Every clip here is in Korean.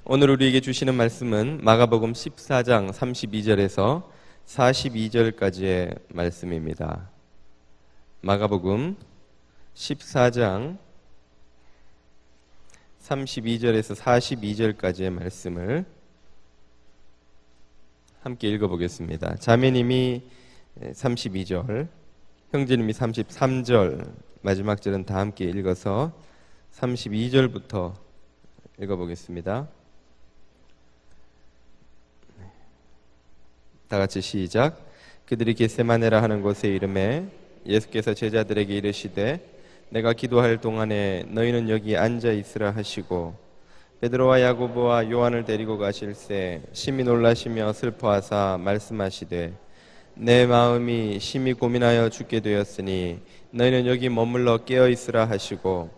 오늘 우리에게 주시는 말씀은 마가복음 14장 32절에서 42절까지의 말씀입니다. 마가복음 14장 32절에서 42절까지의 말씀을 함께 읽어보겠습니다. 자매님이 32절, 형제님이 33절, 마지막 절은 다 함께 읽어서 32절부터 읽어보겠습니다. 다 같이 시작. 그들이 겟세마네라 하는 곳에 이르매 예수께서 제자들에게 이르시되 내가 기도할 동안에 너희는 여기 앉아 있으라 하시고 베드로와 야고보와 요한을 데리고 가실새 심히 놀라시며 슬퍼하사 말씀하시되 내 마음이 심히 고민하여 죽게 되었으니 너희는 여기 머물러 깨어 있으라 하시고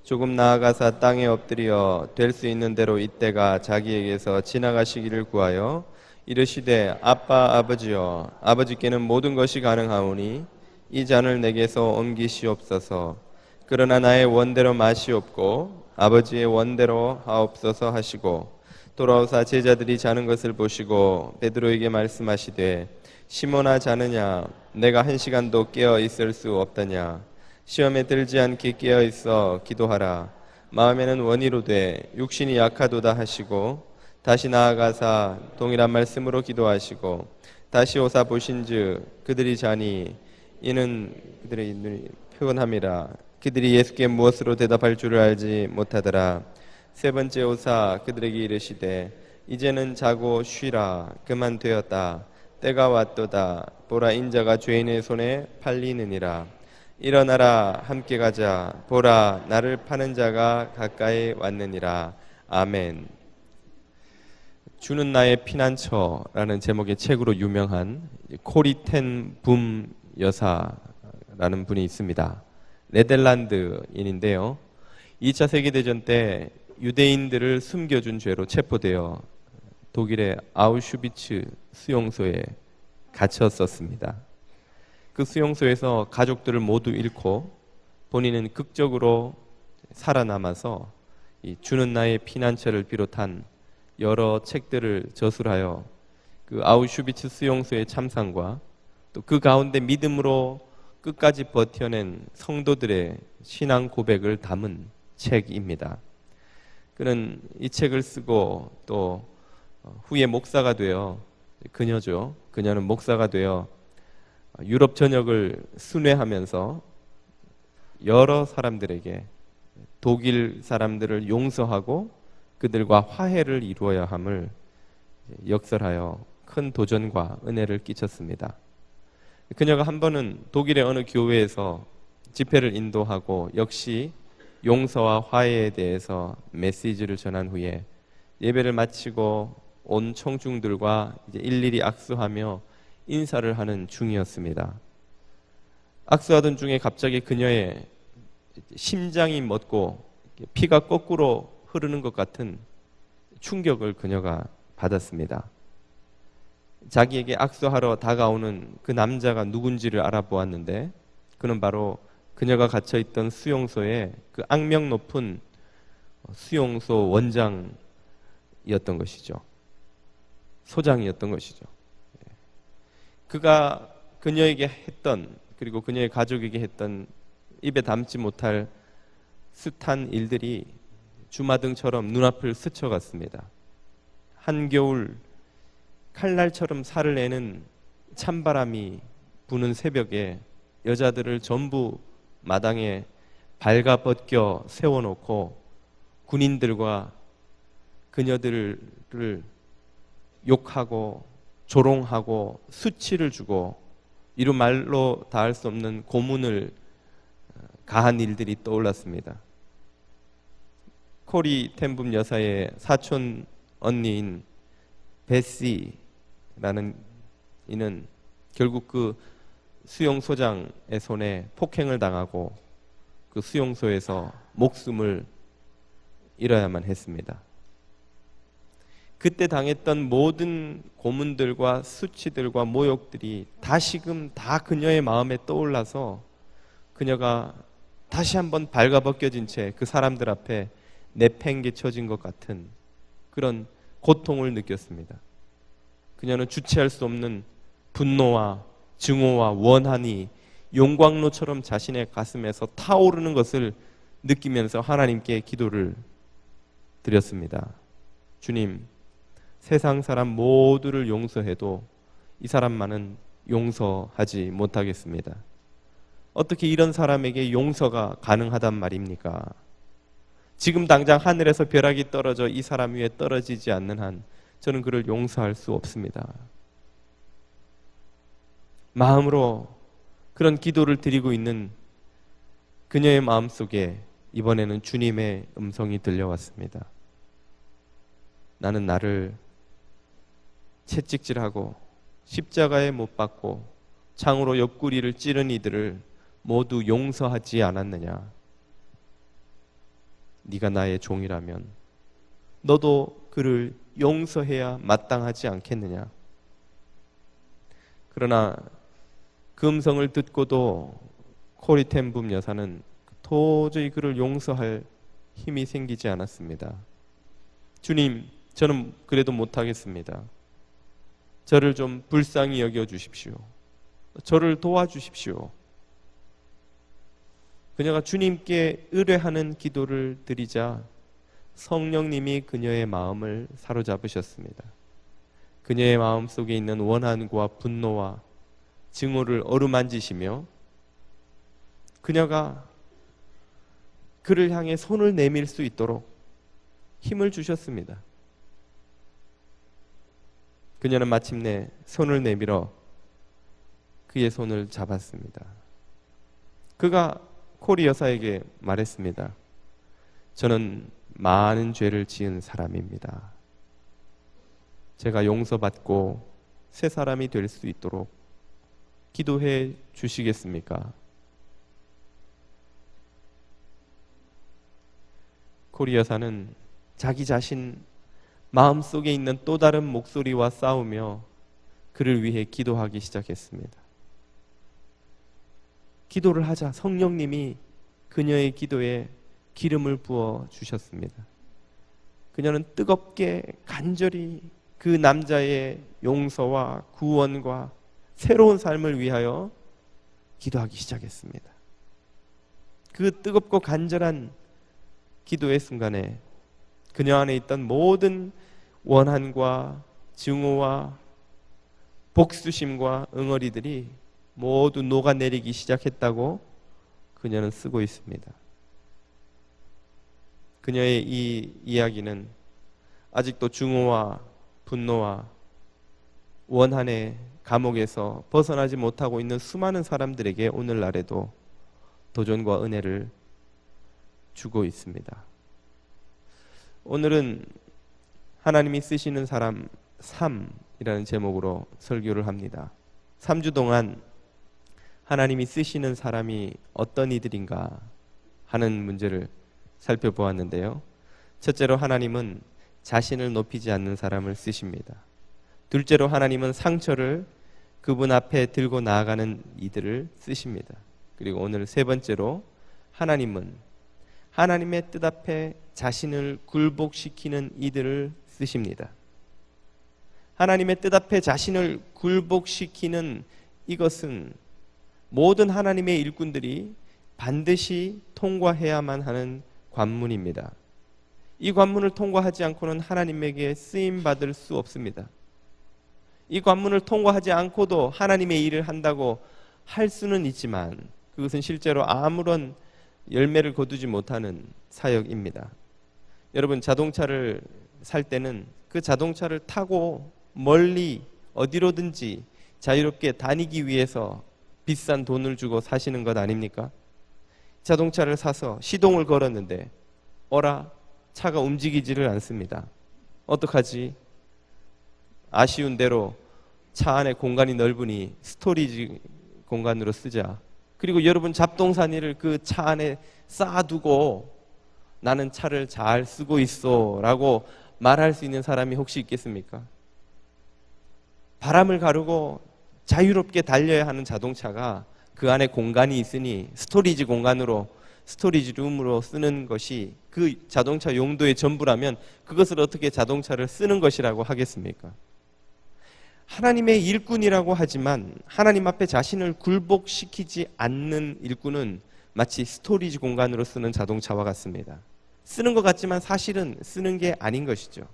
조금 나아가사 땅에 엎드려 될 수 있는 대로 이때가 자기에게서 지나가시기를 구하여 이르시되 아빠 아버지여 아버지께는 모든 것이 가능하오니 이 잔을 내게서 옮기시옵소서. 그러나 나의 원대로 마시옵고 아버지의 원대로 하옵소서 하시고 돌아오사 제자들이 자는 것을 보시고 베드로에게 말씀하시되 시몬아 자느냐 내가 1시간도 깨어 있을 수 없다냐. 시험에 들지 않게 깨어 있어 기도하라. 마음에는 원이로되 육신이 약하도다 하시고 다시 나아가사 동일한 말씀으로 기도하시고 다시 오사 보신즉 그들이 자니 이는 그들의 눈이 표현함이라. 그들이 예수께 무엇으로 대답할 줄을 알지 못하더라. 세 번째 오사 그들에게 이르시되 이제는 자고 쉬라. 그만 되었다. 때가 왔도다. 보라 인자가 죄인의 손에 팔리느니라. 일어나라 함께 가자. 보라 나를 파는 자가 가까이 왔느니라. 아멘. 주는 나의 피난처라는 제목의 책으로 유명한 코리 텐 붐 여사라는 분이 있습니다. 네덜란드인인데요. 2차 세계대전 때 유대인들을 숨겨준 죄로 체포되어 독일의 아우슈비츠 수용소에 갇혔었습니다. 그 수용소에서 가족들을 모두 잃고 본인은 극적으로 살아남아서 이 주는 나의 피난처를 비롯한 여러 책들을 저술하여 그 아우슈비츠 수용소의 참상과 또 그 가운데 믿음으로 끝까지 버텨낸 성도들의 신앙 고백을 담은 책입니다. 그는 이 책을 쓰고 또 후에 목사가 되어 그녀죠. 그녀는 목사가 되어 유럽 전역을 순회하면서 여러 사람들에게 독일 사람들을 용서하고 그들과 화해를 이루어야 함을 역설하여 큰 도전과 은혜를 끼쳤습니다. 그녀가 한 번은 독일의 어느 교회에서 집회를 인도하고 역시 용서와 화해에 대해서 메시지를 전한 후에 예배를 마치고 온 청중들과 이제 일일이 악수하며 인사를 하는 중이었습니다. 악수하던 중에 갑자기 그녀의 심장이 멎고 피가 거꾸로 흐르는 것 같은 충격을 그녀가 받았습니다. 자기에게 악수하러 다가오는 그 남자가 누군지를 알아보았는데 그는 바로 그녀가 갇혀있던 수용소의 그 악명 높은 수용소 원장이었던 것이죠. 소장이었던 것이죠. 그가 그녀에게 했던, 그리고 그녀의 가족에게 했던 입에 담지 못할 숱한 일들이 주마등처럼 눈앞을 스쳐갔습니다. 한겨울 칼날처럼 살을 내는 찬바람이 부는 새벽에 여자들을 전부 마당에 발가벗겨 세워놓고 군인들과 그녀들을 욕하고 조롱하고 수치를 주고 이루 말로 다할 수 없는 고문을 가한 일들이 떠올랐습니다. 코리 텐붐 여사의 사촌 언니인 베시라는 이는 결국 그 수용소장의 손에 폭행을 당하고 그 수용소에서 목숨을 잃어야만 했습니다. 그때 당했던 모든 고문들과 수치들과 모욕들이 다시금 다 그녀의 마음에 떠올라서 그녀가 다시 한번 발가벗겨진 채 그 사람들 앞에 내팽개쳐진 것 같은 그런 고통을 느꼈습니다. 그녀는 주체할 수 없는 분노와 증오와 원한이 용광로처럼 자신의 가슴에서 타오르는 것을 느끼면서 하나님께 기도를 드렸습니다. 주님, 세상 사람 모두를 용서해도 이 사람만은 용서하지 못하겠습니다. 어떻게 이런 사람에게 용서가 가능하단 말입니까? 지금 당장 하늘에서 벼락이 떨어져 이 사람 위에 떨어지지 않는 한 저는 그를 용서할 수 없습니다. 마음으로 그런 기도를 드리고 있는 그녀의 마음속에 이번에는 주님의 음성이 들려왔습니다. 나는 나를 채찍질하고 십자가에 못 박고 창으로 옆구리를 찌른 이들을 모두 용서하지 않았느냐? 네가 나의 종이라면 너도 그를 용서해야 마땅하지 않겠느냐? 그러나 그 음성을 듣고도 코리 텐붐 여사는 도저히 그를 용서할 힘이 생기지 않았습니다. 주님, 저는 그래도 못하겠습니다. 저를 좀 불쌍히 여겨 주십시오. 저를 도와주십시오. 그녀가 주님께 의뢰하는 기도를 드리자 성령님이 그녀의 마음을 사로잡으셨습니다. 그녀의 마음 속에 있는 원한과 분노와 증오를 어루만지시며 그녀가 그를 향해 손을 내밀 수 있도록 힘을 주셨습니다. 그녀는 마침내 손을 내밀어 그의 손을 잡았습니다. 그가 코리 여사에게 말했습니다. 저는 많은 죄를 지은 사람입니다. 제가 용서받고 새 사람이 될 수 있도록 기도해 주시겠습니까? 코리 여사는 자기 자신 마음속에 있는 또 다른 목소리와 싸우며 그를 위해 기도하기 시작했습니다. 기도를 하자 성령님이 그녀의 기도에 기름을 부어 주셨습니다. 그녀는 뜨겁게 간절히 그 남자의 용서와 구원과 새로운 삶을 위하여 기도하기 시작했습니다. 그 뜨겁고 간절한 기도의 순간에 그녀 안에 있던 모든 원한과 증오와 복수심과 응어리들이 모두 녹아내리기 시작했다고 그녀는 쓰고 있습니다. 그녀의 이 이야기는 아직도 증오와 분노와 원한의 감옥에서 벗어나지 못하고 있는 수많은 사람들에게 오늘날에도 도전과 은혜를 주고 있습니다. 오늘은 하나님이 쓰시는 사람 3이라는 제목으로 설교를 합니다. 3주 동안 하나님이 쓰시는 사람이 어떤 이들인가 하는 문제를 살펴보았는데요. 첫째로 하나님은 자신을 높이지 않는 사람을 쓰십니다. 둘째로 하나님은 상처를 그분 앞에 들고 나아가는 이들을 쓰십니다. 그리고 오늘 세 번째로 하나님은 하나님의 뜻 앞에 자신을 굴복시키는 이들을 쓰십니다. 하나님의 뜻 앞에 자신을 굴복시키는 이것은 모든 하나님의 일꾼들이 반드시 통과해야만 하는 관문입니다. 이 관문을 통과하지 않고는 하나님에게 쓰임받을 수 없습니다. 이 관문을 통과하지 않고도 하나님의 일을 한다고 할 수는 있지만 그것은 실제로 아무런 열매를 거두지 못하는 사역입니다. 여러분, 자동차를 살 때는 그 자동차를 타고 멀리 어디로든지 자유롭게 다니기 위해서 비싼 돈을 주고 사시는 것 아닙니까? 자동차를 사서 시동을 걸었는데 어라, 차가 움직이지를 않습니다. 어떡하지? 아쉬운 대로 차 안에 공간이 넓으니 스토리지 공간으로 쓰자. 그리고 여러분, 잡동사니를 그 차 안에 쌓아두고 나는 차를 잘 쓰고 있어 라고 말할 수 있는 사람이 혹시 있겠습니까? 바람을 가르고 자유롭게 달려야 하는 자동차가 그 안에 공간이 있으니 스토리지 공간으로 스토리지 룸으로 쓰는 것이 그 자동차 용도의 전부라면 그것을 어떻게 자동차를 쓰는 것이라고 하겠습니까? 하나님의 일꾼이라고 하지만 하나님 앞에 자신을 굴복시키지 않는 일꾼은 마치 스토리지 공간으로 쓰는 자동차와 같습니다. 쓰는 것 같지만 사실은 쓰는 게 아닌 것이죠.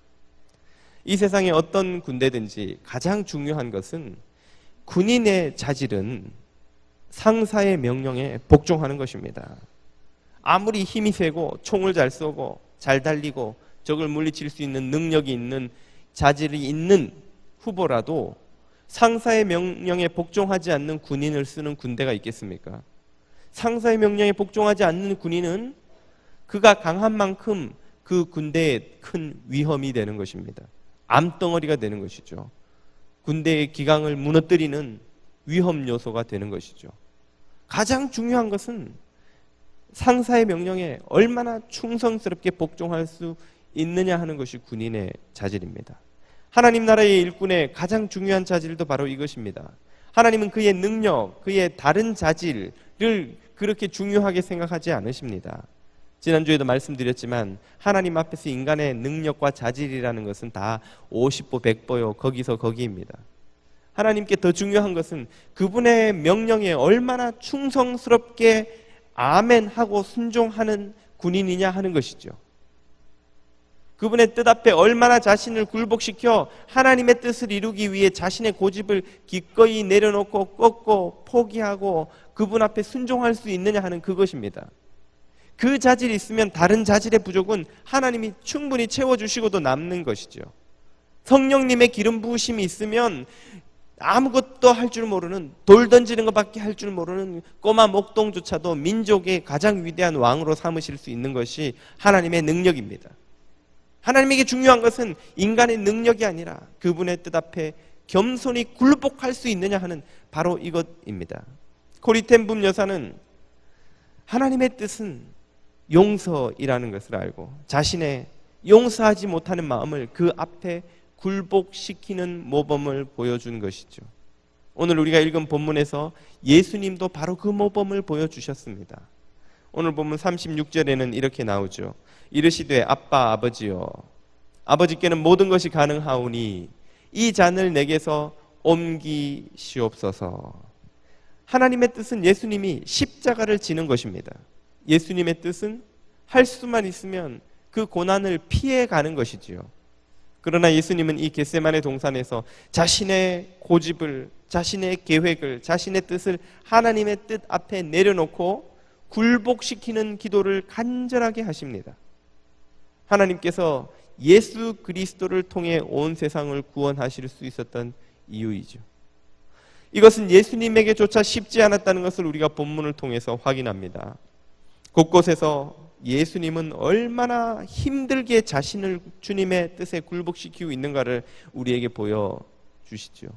이 세상의 어떤 군대든지 가장 중요한 것은 군인의 자질은 상사의 명령에 복종하는 것입니다. 아무리 힘이 세고 총을 잘 쏘고 잘 달리고 적을 물리칠 수 있는 능력이 있는 자질이 있는 후보라도 상사의 명령에 복종하지 않는 군인을 쓰는 군대가 있겠습니까? 상사의 명령에 복종하지 않는 군인은 그가 강한 만큼 그 군대에 큰 위험이 되는 것입니다. 암덩어리가 되는 것이죠. 군대의 기강을 무너뜨리는 위험 요소가 되는 것이죠. 가장 중요한 것은 상사의 명령에 얼마나 충성스럽게 복종할 수 있느냐 하는 것이 군인의 자질입니다. 하나님 나라의 일꾼의 가장 중요한 자질도 바로 이것입니다. 하나님은 그의 능력, 그의 다른 자질을 그렇게 중요하게 생각하지 않으십니다. 지난주에도 말씀드렸지만 하나님 앞에서 인간의 능력과 자질이라는 것은 다 50보 100보요 거기서 거기입니다. 하나님께 더 중요한 것은 그분의 명령에 얼마나 충성스럽게 아멘 하고 순종하는 군인이냐 하는 것이죠. 그분의 뜻 앞에 얼마나 자신을 굴복시켜 하나님의 뜻을 이루기 위해 자신의 고집을 기꺼이 내려놓고 꺾고 포기하고 그분 앞에 순종할 수 있느냐 하는 그것입니다. 그 자질이 있으면 다른 자질의 부족은 하나님이 충분히 채워주시고도 남는 것이죠. 성령님의 기름 부으심이 있으면 아무것도 할 줄 모르는, 돌 던지는 것밖에 할 줄 모르는 꼬마 목동조차도 민족의 가장 위대한 왕으로 삼으실 수 있는 것이 하나님의 능력입니다. 하나님에게 중요한 것은 인간의 능력이 아니라 그분의 뜻 앞에 겸손히 굴복할 수 있느냐 하는 바로 이것입니다. 코리텐붐 여사는 하나님의 뜻은 용서이라는 것을 알고 자신의 용서하지 못하는 마음을 그 앞에 굴복시키는 모범을 보여준 것이죠. 오늘 우리가 읽은 본문에서 예수님도 바로 그 모범을 보여주셨습니다. 오늘 본문 36절에는 이렇게 나오죠. 이르시되 아빠 아버지여 아버지께는 모든 것이 가능하오니 이 잔을 내게서 옮기시옵소서. 하나님의 뜻은 예수님이 십자가를 지는 것입니다. 예수님의 뜻은 할 수만 있으면 그 고난을 피해가는 것이지요. 그러나 예수님은 이 겟세마네 동산에서 자신의 고집을, 자신의 계획을, 자신의 뜻을 하나님의 뜻 앞에 내려놓고 굴복시키는 기도를 간절하게 하십니다. 하나님께서 예수 그리스도를 통해 온 세상을 구원하실 수 있었던 이유이죠. 이것은 예수님에게조차 쉽지 않았다는 것을 우리가 본문을 통해서 확인합니다. 곳곳에서 예수님은 얼마나 힘들게 자신을 주님의 뜻에 굴복시키고 있는가를 우리에게 보여주시죠.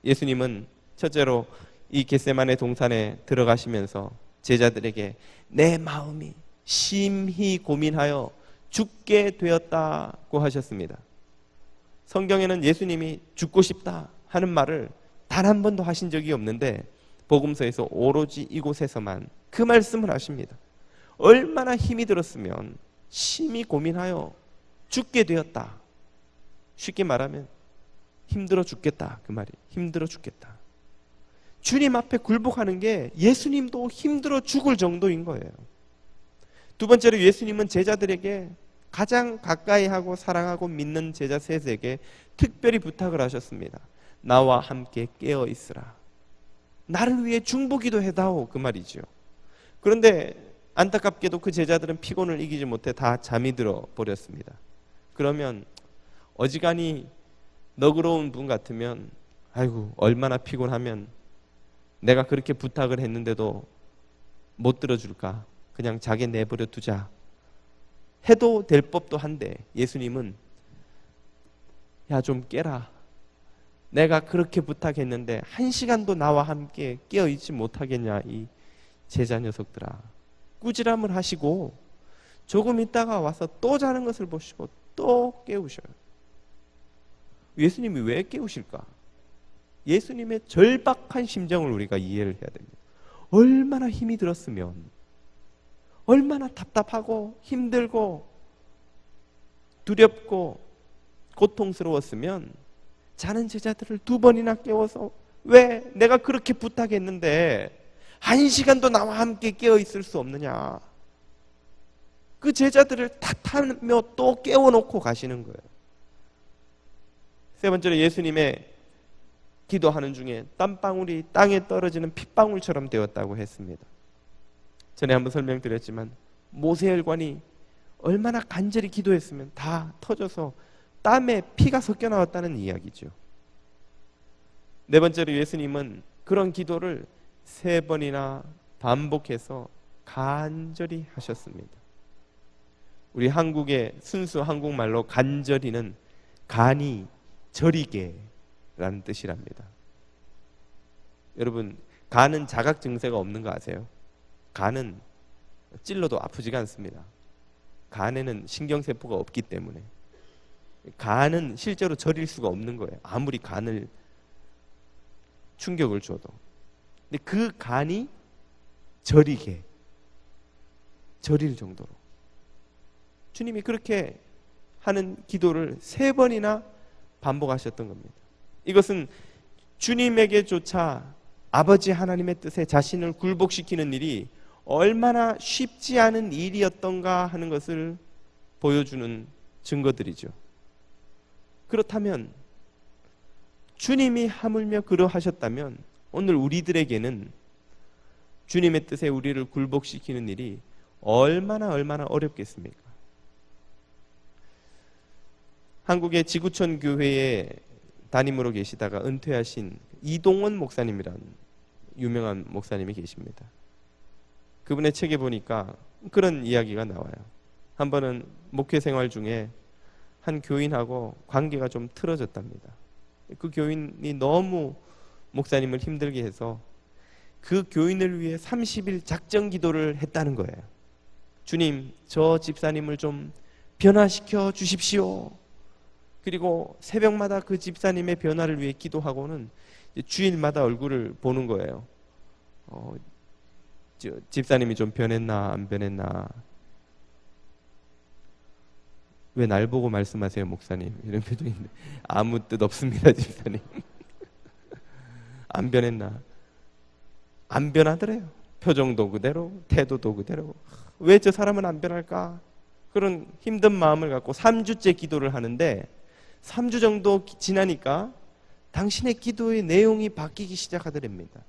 예수님은 첫째로 이 겟세마네 동산에 들어가시면서 제자들에게 내 마음이 심히 고민하여 죽게 되었다고 하셨습니다. 성경에는 예수님이 죽고 싶다 하는 말을 단 한 번도 하신 적이 없는데 복음서에서 오로지 이곳에서만 그 말씀을 하십니다. 얼마나 힘이 들었으면 심히 고민하여 죽게 되었다. 쉽게 말하면 힘들어 죽겠다 그 말이. 힘들어 죽겠다. 주님 앞에 굴복하는 게 예수님도 힘들어 죽을 정도인 거예요. 두 번째로 예수님은 제자들에게 가장 가까이 하고 사랑하고 믿는 제자 셋에게 특별히 부탁을 하셨습니다. 나와 함께 깨어 있으라. 나를 위해 중보기도 해다오 그 말이죠. 그런데 안타깝게도 그 제자들은 피곤을 이기지 못해 다 잠이 들어 버렸습니다. 그러면 어지간히 너그러운 분 같으면 아이고 얼마나 피곤하면 내가 그렇게 부탁을 했는데도 못 들어줄까? 그냥 자게 내버려 두자 해도 될 법도 한데 예수님은 야 좀 깨라. 내가 그렇게 부탁했는데 1시간도 나와 함께 깨어있지 못하겠냐 이 제자 녀석들아. 꾸지람을 하시고 조금 있다가 와서 또 자는 것을 보시고 또 깨우셔요. 예수님이 왜 깨우실까? 예수님의 절박한 심정을 우리가 이해를 해야 됩니다. 얼마나 힘이 들었으면 얼마나 답답하고 힘들고 두렵고 고통스러웠으면 자는 제자들을 2번이나 깨워서 왜 내가 그렇게 부탁했는데 1시간도 나와 함께 깨어 있을 수 없느냐. 그 제자들을 탓하며 또 깨워놓고 가시는 거예요. 세 번째로 예수님의 기도하는 중에 땀방울이 땅에 떨어지는 핏방울처럼 되었다고 했습니다. 전에 한번 설명드렸지만 모세혈관이 얼마나 간절히 기도했으면 다 터져서 땀에 피가 섞여 나왔다는 이야기죠. 네 번째로 예수님은 그런 기도를 3번이나 반복해서 간절히 하셨습니다. 우리 한국의 순수 한국말로 간절히는 간이 저리게라는 뜻이랍니다. 여러분, 간은 자각 증세가 없는 거 아세요? 간은 찔러도 아프지가 않습니다. 간에는 신경세포가 없기 때문에. 간은 실제로 저릴 수가 없는 거예요. 아무리 간을 충격을 줘도. 근데 그 간이 저리게, 저릴 정도로 주님이 그렇게 하는 기도를 3번이나 반복하셨던 겁니다. 이것은 주님에게조차 아버지 하나님의 뜻에 자신을 굴복시키는 일이 얼마나 쉽지 않은 일이었던가 하는 것을 보여주는 증거들이죠. 그렇다면 주님이 하물며 그러하셨다면 오늘 우리들에게는 주님의 뜻에 우리를 굴복시키는 일이 얼마나 어렵겠습니까? 한국의 지구촌 교회에 담임으로 계시다가 은퇴하신 이동원 목사님이라는 유명한 목사님이 계십니다. 그분의 책에 보니까 그런 이야기가 나와요. 한 번은 목회 생활 중에 한 교인하고 관계가 좀 틀어졌답니다. 그 교인이 너무 목사님을 힘들게 해서 그 교인을 위해 30일 작정 기도를 했다는 거예요. 주님, 저 집사님을 좀 변화시켜 주십시오. 그리고 새벽마다 그 집사님의 변화를 위해 기도하고는 주일마다 얼굴을 보는 거예요. 집사님이 좀 변했나 안 변했나. 왜 날 보고 말씀하세요, 목사님? 이런 표정인데 아무 뜻 없습니다, 집사님. 안 변했나? 안 변하더래요. 표정도 그대로, 태도도 그대로. 왜 저 사람은 안 변할까? 그런 힘든 마음을 갖고 3주째 기도를 하는데 3주 정도 지나니까 당신의 기도의 내용이 바뀌기 시작하더랍니다.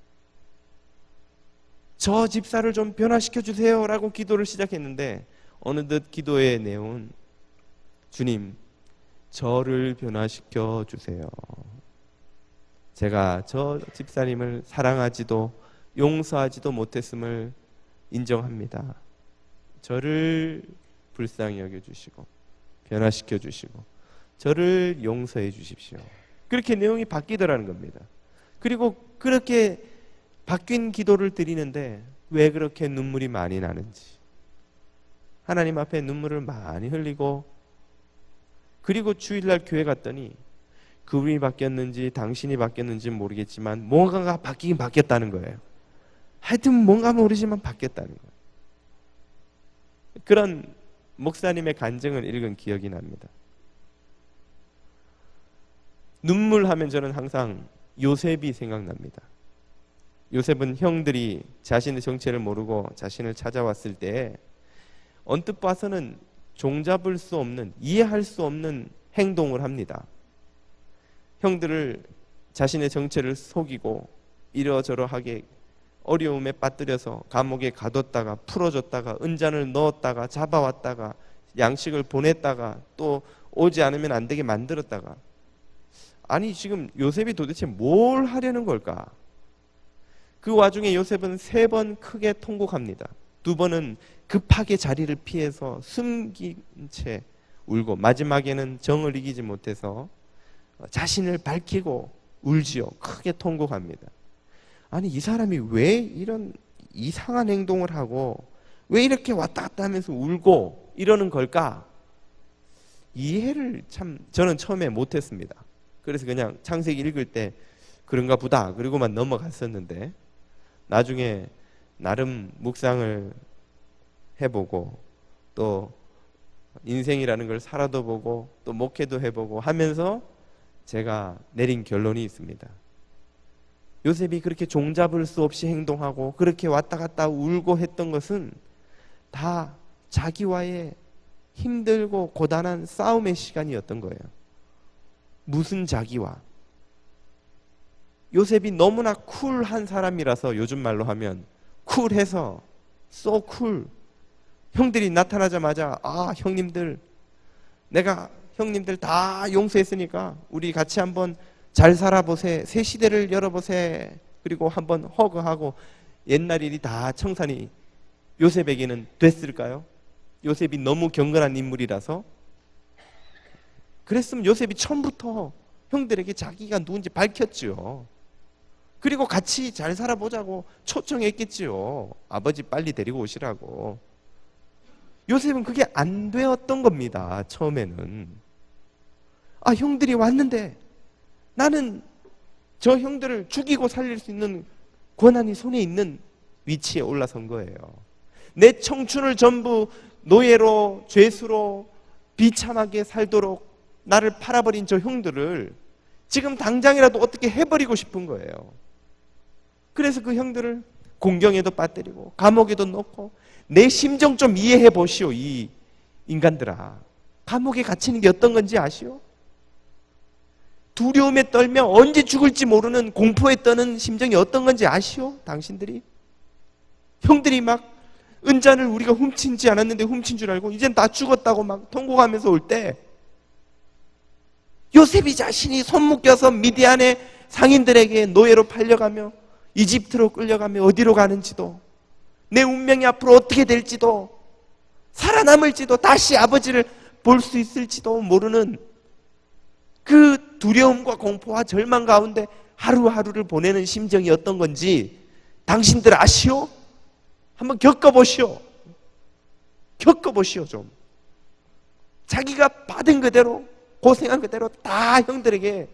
저 집사를 좀 변화시켜 주세요 라고 기도를 시작했는데 어느덧 기도의 내용은 주님, 저를 변화시켜 주세요. 제가 저 집사님을 사랑하지도 용서하지도 못했음을 인정합니다. 저를 불쌍히 여겨주시고 변화시켜 주시고 저를 용서해 주십시오. 그렇게 내용이 바뀌더라는 겁니다. 그리고 그렇게 바뀐 기도를 드리는데 왜 그렇게 눈물이 많이 나는지, 하나님 앞에 눈물을 많이 흘리고, 그리고 주일날 교회 갔더니 그분이 바뀌었는지 당신이 바뀌었는지 모르겠지만 뭔가가 바뀌긴 바뀌었다는 거예요. 하여튼 뭔가 모르지만 바뀌었다는 거예요. 그런 목사님의 간증을 읽은 기억이 납니다. 눈물하면 저는 항상 요셉이 생각납니다. 요셉은 형들이 자신의 정체를 모르고 자신을 찾아왔을 때 언뜻 봐서는 종잡을 수 없는, 이해할 수 없는 행동을 합니다. 형들을 자신의 정체를 속이고 이러저러하게 어려움에 빠뜨려서 감옥에 가뒀다가 풀어줬다가 은잔을 넣었다가 잡아왔다가 양식을 보냈다가 또 오지 않으면 안 되게 만들었다가, 아니 지금 요셉이 도대체 뭘 하려는 걸까? 그 와중에 요셉은 3번 크게 통곡합니다. 2번은 급하게 자리를 피해서 숨긴 채 울고, 마지막에는 정을 이기지 못해서 자신을 밝히고 울지요. 크게 통곡합니다. 아니 이 사람이 왜 이런 이상한 행동을 하고 왜 이렇게 왔다 갔다 하면서 울고 이러는 걸까? 이해를 참 저는 처음에 못했습니다. 그래서 그냥 창세기 읽을 때 그런가 보다 그리고만 넘어갔었는데, 나중에 나름 묵상을 해보고 또 인생이라는 걸 살아도 보고 또 목회도 해보고 하면서 제가 내린 결론이 있습니다. 요셉이 그렇게 종잡을 수 없이 행동하고 그렇게 왔다 갔다 울고 했던 것은 다 자기와의 힘들고 고단한 싸움의 시간이었던 거예요. 무슨 자기와? 요셉이 너무나 쿨한 사람이라서, 요즘 말로 하면 쿨해서, so cool. 형들이 나타나자마자 형님들, 내가 형님들 다 용서했으니까 우리 같이 한번 잘 살아보세, 새 시대를 열어보세, 그리고 한번 허그하고 옛날 일이 다 청산이 요셉에게는 됐을까요? 요셉이 너무 경건한 인물이라서. 그랬으면 요셉이 처음부터 형들에게 자기가 누군지 밝혔죠. 그리고 같이 잘 살아보자고 초청했겠지요. 아버지 빨리 데리고 오시라고. 요셉은 그게 안 되었던 겁니다. 처음에는. 형들이 왔는데 나는 저 형들을 죽이고 살릴 수 있는 권한이 손에 있는 위치에 올라선 거예요. 내 청춘을 전부 노예로, 죄수로 비참하게 살도록 나를 팔아버린 저 형들을 지금 당장이라도 어떻게 해버리고 싶은 거예요. 그래서 그 형들을 공경에도 빠뜨리고 감옥에도 넣고, 내 심정 좀 이해해 보시오. 이 인간들아, 감옥에 갇히는 게 어떤 건지 아시오? 두려움에 떨며 언제 죽을지 모르는 공포에 떠는 심정이 어떤 건지 아시오? 당신들이? 형들이 막 은잔을 우리가 훔친지 않았는데 훔친 줄 알고 이젠 다 죽었다고 막 통곡하면서 올 때, 요셉이 자신이 손묶여서 미디안의 상인들에게 노예로 팔려가며 이집트로 끌려가며 어디로 가는지도, 내 운명이 앞으로 어떻게 될지도, 살아남을지도, 다시 아버지를 볼 수 있을지도 모르는 그 두려움과 공포와 절망 가운데 하루하루를 보내는 심정이 어떤 건지 당신들 아시오? 한번 겪어보시오. 겪어보시오. 좀 자기가 받은 그대로, 고생한 그대로 다 형들에게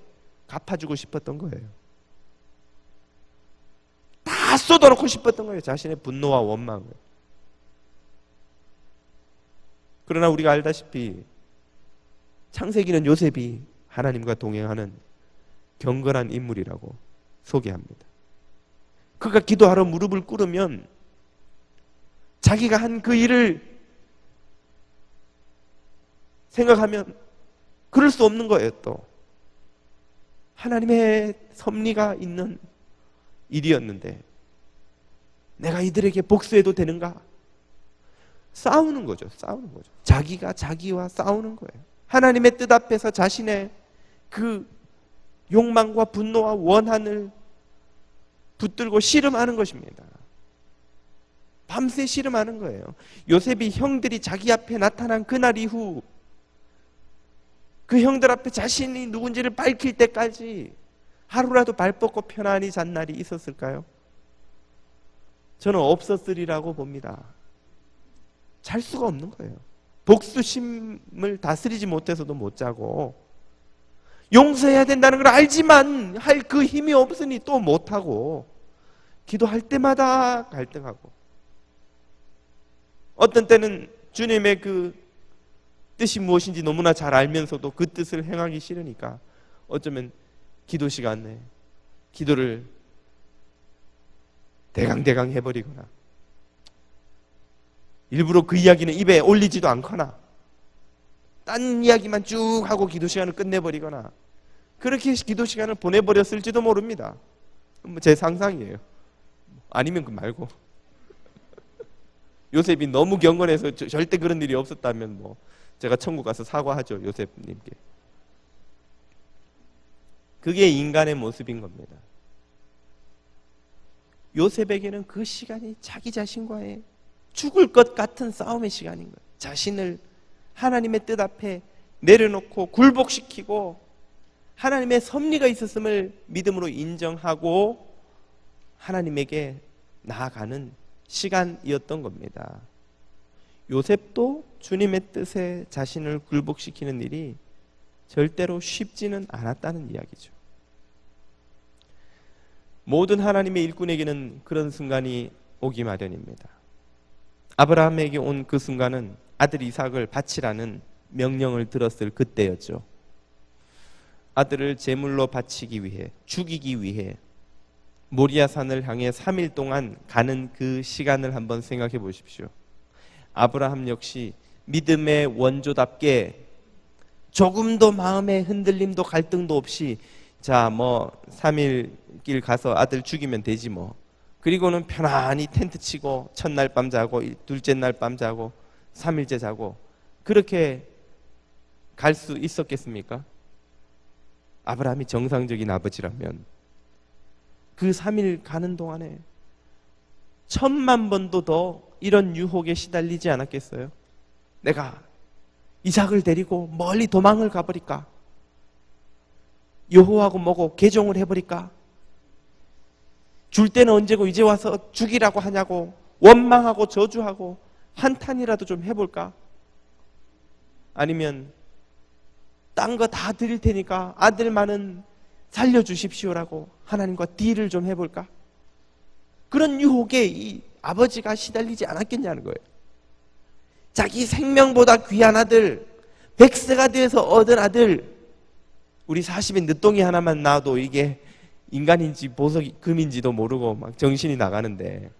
갚아주고 싶었던 거예요. 다 쏟아놓고 싶었던 거예요. 자신의 분노와 원망을. 그러나 우리가 알다시피 창세기는 요셉이 하나님과 동행하는 경건한 인물이라고 소개합니다. 그가 기도하러 무릎을 꿇으면 자기가 한 그 일을 생각하면 그럴 수 없는 거예요. 또 하나님의 섭리가 있는 일이었는데 내가 이들에게 복수해도 되는가? 싸우는 거죠. 싸우는 거죠. 자기가 자기와 싸우는 거예요. 하나님의 뜻 앞에서 자신의 그 욕망과 분노와 원한을 붙들고 씨름하는 것입니다. 밤새 씨름하는 거예요. 요셉이 형들이 자기 앞에 나타난 그날 이후 그 형들 앞에 자신이 누군지를 밝힐 때까지 하루라도 발 뻗고 편안히 잔 날이 있었을까요? 저는 없었으리라고 봅니다. 잘 수가 없는 거예요. 복수심을 다스리지 못해서도 못 자고, 용서해야 된다는 걸 알지만 할 그 힘이 없으니 또 못하고, 기도할 때마다 갈등하고, 어떤 때는 주님의 그 뜻이 무엇인지 너무나 잘 알면서도 그 뜻을 행하기 싫으니까 어쩌면 기도 시간에 기도를 대강대강 해버리거나, 일부러 그 이야기는 입에 올리지도 않거나, 딴 이야기만 쭉 하고 기도 시간을 끝내버리거나, 그렇게 기도 시간을 보내버렸을지도 모릅니다. 제 상상이에요. 아니면 그 말고 요셉이 너무 경건해서 절대 그런 일이 없었다면 뭐 제가 천국 가서 사과하죠. 요셉님께. 그게 인간의 모습인 겁니다. 요셉에게는 그 시간이 자기 자신과의 죽을 것 같은 싸움의 시간인 거예요. 자신을 하나님의 뜻 앞에 내려놓고 굴복시키고 하나님의 섭리가 있었음을 믿음으로 인정하고 하나님에게 나아가는 시간이었던 겁니다. 요셉도 주님의 뜻에 자신을 굴복시키는 일이 절대로 쉽지는 않았다는 이야기죠. 모든 하나님의 일꾼에게는 그런 순간이 오기 마련입니다. 아브라함에게 온 그 순간은 아들 이삭을 바치라는 명령을 들었을 그때였죠. 아들을 제물로 바치기 위해, 죽이기 위해 모리아산을 향해 3일 동안 가는 그 시간을 한번 생각해 보십시오. 아브라함 역시 믿음의 원조답게 조금도 마음의 흔들림도 갈등도 없이, 자, 3일 길 가서 아들 죽이면 되지 뭐. 그리고는 편안히 텐트 치고 첫날 밤 자고 둘째 날 밤 자고 3일째 자고, 그렇게 갈 수 있었겠습니까? 아브라함이 정상적인 아버지라면 그 3일 가는 동안에 1000만 번도 더 이런 유혹에 시달리지 않았겠어요? 내가 이삭을 데리고 멀리 도망을 가버릴까? 여호와하고 뭐고 개종을 해버릴까? 줄 때는 언제고 이제 와서 죽이라고 하냐고 원망하고 저주하고 한탄이라도 좀 해볼까? 아니면 딴 거 다 드릴 테니까 아들만은 살려주십시오라고 하나님과 딜을 좀 해볼까? 그런 유혹에 이 아버지가 시달리지 않았겠냐는 거예요. 자기 생명보다 귀한 아들, 100세가 되어서 얻은 아들, 우리 40인 늦동이 하나만 낳아도 이게 인간인지 보석이 금인지도 모르고 막 정신이 나가는데,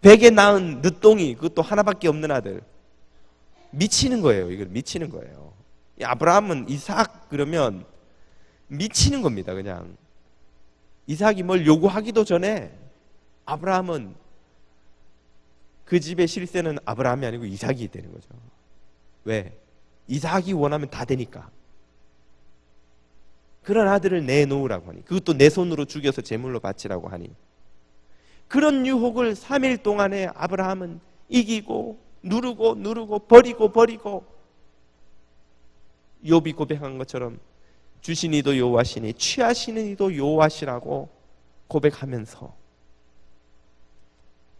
100에 낳은 늦동이, 그것도 하나밖에 없는 아들, 미치는 거예요. 이걸 미치는 거예요. 아브라함은 이삭 그러면 미치는 겁니다. 그냥 이삭이 뭘 요구하기도 전에 아브라함은 그 집의 실세는 아브라함이 아니고 이삭이 되는 거죠. 왜? 이삭이 원하면 다 되니까. 그런 아들을 내놓으라고 하니, 그것도 내 손으로 죽여서 제물로 바치라고 하니, 그런 유혹을 3일 동안에 아브라함은 이기고 누르고 버리고 욥이 고백한 것처럼 주신 이도 여호와시니 취하시는 이도 여호와시라고 고백하면서,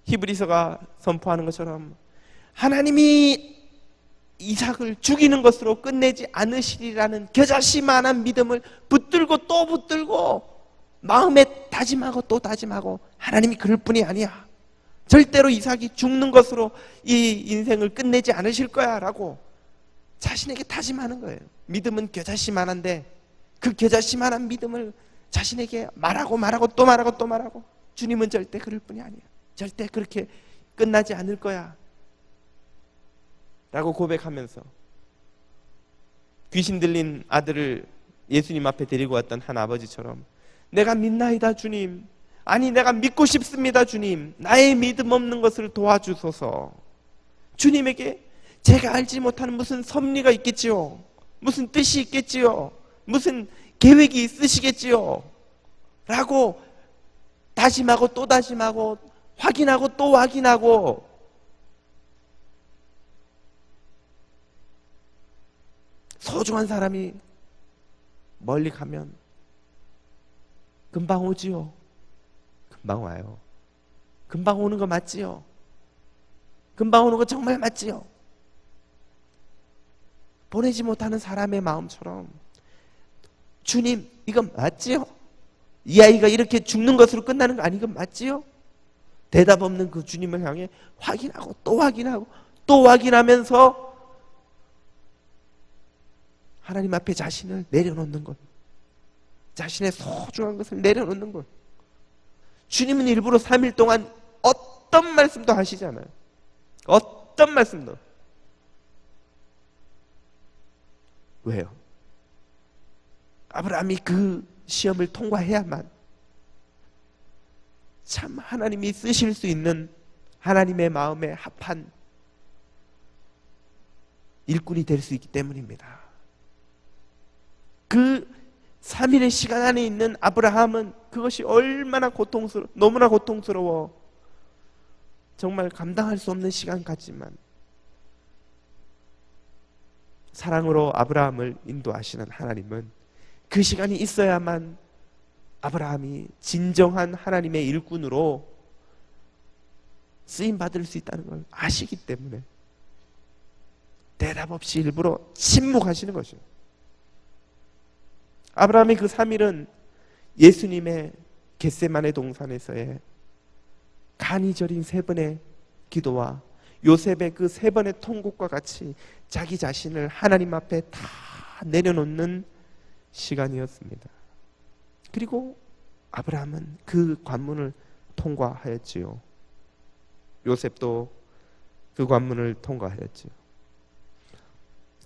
히브리서가 선포하는 것처럼 하나님이 이삭을 죽이는 것으로 끝내지 않으시리라는 겨자씨만한 믿음을 붙들고 또 붙들고 마음에 다짐하고 또 다짐하고, 하나님이 그럴 뿐이 아니야, 절대로 이삭이 죽는 것으로 이 인생을 끝내지 않으실 거야 라고 자신에게 다짐하는 거예요. 믿음은 겨자씨만한데 그 겨자씨만한 믿음을 자신에게 말하고 또 말하고, 주님은 절대 그럴 뿐이 아니야, 절대 그렇게 끝나지 않을 거야 라고 고백하면서, 귀신 들린 아들을 예수님 앞에 데리고 왔던 한 아버지처럼, 내가 믿나이다 주님, 아니 내가 믿고 싶습니다 주님, 나의 믿음 없는 것을 도와주소서. 주님에게 제가 알지 못하는 무슨 섭리가 있겠지요, 무슨 뜻이 있겠지요, 무슨 계획이 있으시겠지요 라고 다짐하고 또 다짐하고 확인하고 또 확인하고, 소중한 사람이 멀리 가면 금방 오지요. 금방 와요. 금방 오는 거 맞지요? 금방 오는 거 정말 맞지요? 보내지 못하는 사람의 마음처럼, 주님 이거 맞지요? 이 아이가 이렇게 죽는 것으로 끝나는 거 아니건 맞지요? 대답 없는 그 주님을 향해 확인하고 또 확인하고 또 확인하면서 하나님 앞에 자신을 내려놓는 것, 자신의 소중한 것을 내려놓는 것. 주님은 일부러 3일 동안 어떤 말씀도 하시지 않아요. 어떤 말씀도. 왜요? 아브라함이 그 시험을 통과해야만 참 하나님이 쓰실 수 있는 하나님의 마음에 합한 일꾼이 될 수 있기 때문입니다. 그 3일의 시간 안에 있는 아브라함은 그것이 얼마나 너무나 고통스러워 정말 감당할 수 없는 시간 같지만, 사랑으로 아브라함을 인도하시는 하나님은 그 시간이 있어야만 아브라함이 진정한 하나님의 일꾼으로 쓰임받을 수 있다는 걸 아시기 때문에 대답 없이 일부러 침묵하시는 것이죠. 아브라함의 그 3일은 예수님의 겟세마네 동산에서의 간이 저린 3번의 기도와 요셉의 그 3번의 통곡과 같이 자기 자신을 하나님 앞에 다 내려놓는 시간이었습니다. 그리고 아브라함은 그 관문을 통과하였지요. 요셉도 그 관문을 통과하였지요.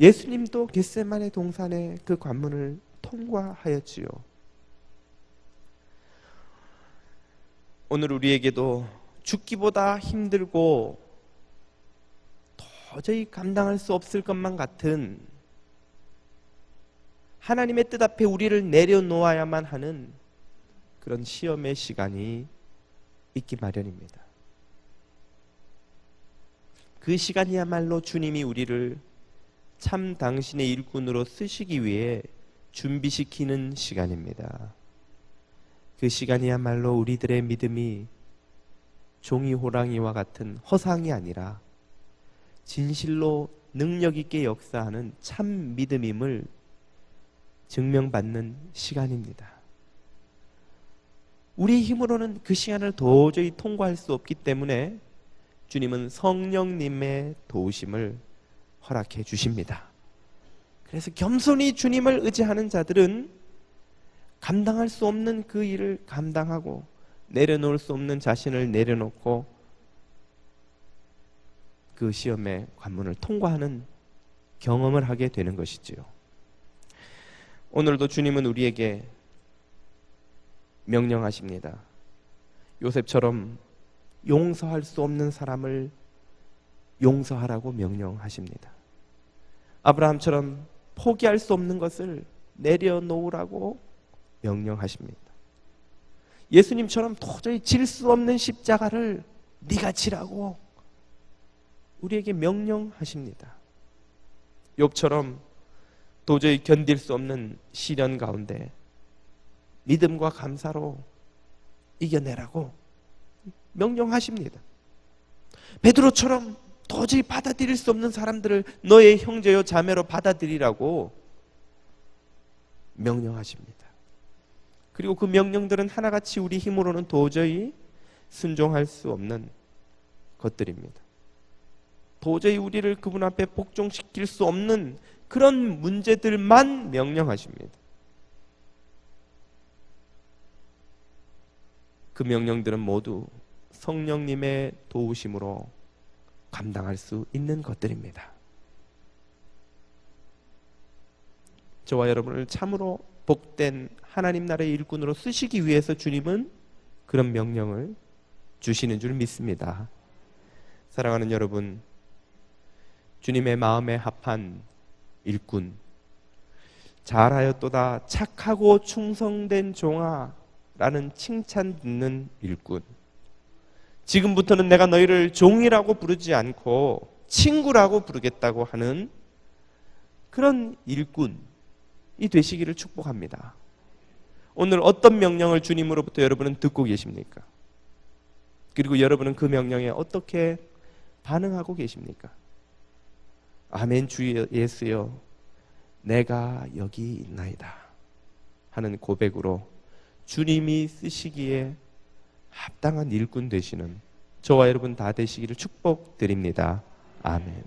예수님도 겟세마네 동산의 그 관문을 통과하였지요. 오늘 우리에게도 죽기보다 힘들고 도저히 감당할 수 없을 것만 같은 하나님의 뜻 앞에 우리를 내려놓아야만 하는 그런 시험의 시간이 있기 마련입니다. 그 시간이야말로 주님이 우리를 참 당신의 일꾼으로 쓰시기 위해 준비시키는 시간입니다. 그 시간이야말로 우리들의 믿음이 종이 호랑이와 같은 허상이 아니라 진실로 능력 있게 역사하는 참 믿음임을 증명받는 시간입니다. 우리 힘으로는 그 시간을 도저히 통과할 수 없기 때문에 주님은 성령님의 도우심을 허락해 주십니다. 그래서 겸손히 주님을 의지하는 자들은 감당할 수 없는 그 일을 감당하고 내려놓을 수 없는 자신을 내려놓고 그 시험의 관문을 통과하는 경험을 하게 되는 것이지요. 오늘도 주님은 우리에게 명령하십니다. 요셉처럼 용서할 수 없는 사람을 용서하라고 명령하십니다. 아브라함처럼 포기할 수 없는 것을 내려놓으라고 명령하십니다. 예수님처럼 도저히 질 수 없는 십자가를 네가 지라고 우리에게 명령하십니다. 욥처럼 도저히 견딜 수 없는 시련 가운데 믿음과 감사로 이겨내라고 명령하십니다. 베드로처럼 도저히 받아들일 수 없는 사람들을 너의 형제요 자매로 받아들이라고 명령하십니다. 그리고 그 명령들은 하나같이 우리 힘으로는 도저히 순종할 수 없는 것들입니다. 도저히 우리를 그분 앞에 복종시킬 수 없는 그런 문제들만 명령하십니다. 그 명령들은 모두 성령님의 도우심으로 감당할 수 있는 것들입니다. 저와 여러분을 참으로 복된 하나님 나라의 일꾼으로 쓰시기 위해서 주님은 그런 명령을 주시는 줄 믿습니다. 사랑하는 여러분, 주님의 마음에 합한 일꾼, 잘하였도다 착하고 충성된 종아 라는 칭찬 듣는 일꾼, 지금부터는 내가 너희를 종이라고 부르지 않고 친구라고 부르겠다고 하는 그런 일꾼이 되시기를 축복합니다. 오늘 어떤 명령을 주님으로부터 여러분은 듣고 계십니까? 그리고 여러분은 그 명령에 어떻게 반응하고 계십니까? 아멘 주 예수여 내가 여기 있나이다 하는 고백으로 주님이 쓰시기에 합당한 일꾼 되시는 저와 여러분 다 되시기를 축복드립니다. 아멘.